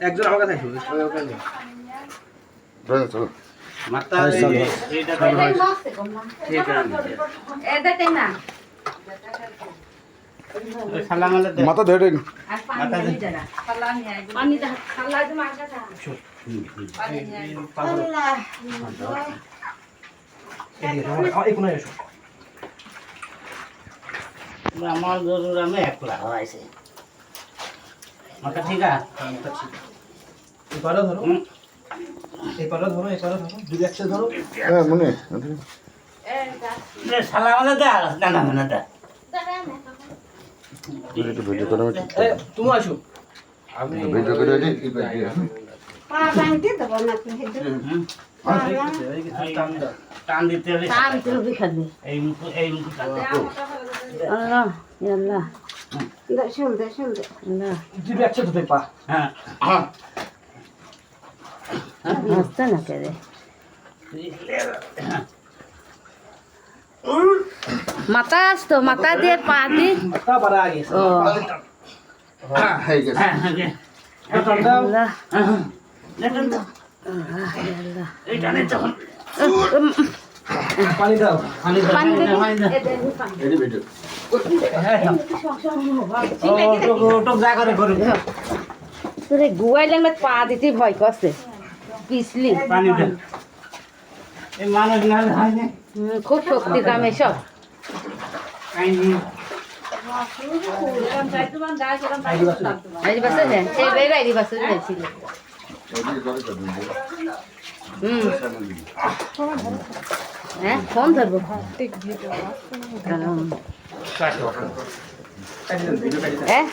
একজন আমার কাছে আসবে মাথা এইটা মাথা ধরে আমার গরুর আমি একলা হয়েছে মাথা ঠিক আছে এপারে ধরো এপারে ধরো দুই একসাথে ধরো হ্যাঁ মনে শালা আমাদের দা না না দা একটু ভিডিও করে তুমি আসো ভিডিও করে টান দিতে হবে এই মুখ Allah, yallah. Dah shoulder. Allah. দুই একসাথে ধরে পা হ্যাঁ Masta na kere. Mata asto, mata দিয়ে পা দি। তা বাড়া আগে ও হয়ে গেছে আল্লাহ দেখেন আল্লাহ। এইটা নেই তখন পানি দাও পানি দে। এই ভিডিও ওটক যা করে করুন তোরে গুয়াইলে মে পা দিতে ভয় করছে। পিছলি। পানি দেন এই মানুষ না হয় না খুব শক্তির কাম এসব। আইডি বাসে দেন। এই বের আইডি বাসে দেছিল। হ্যাঁ ফোন ধরবো। হ্যাঁ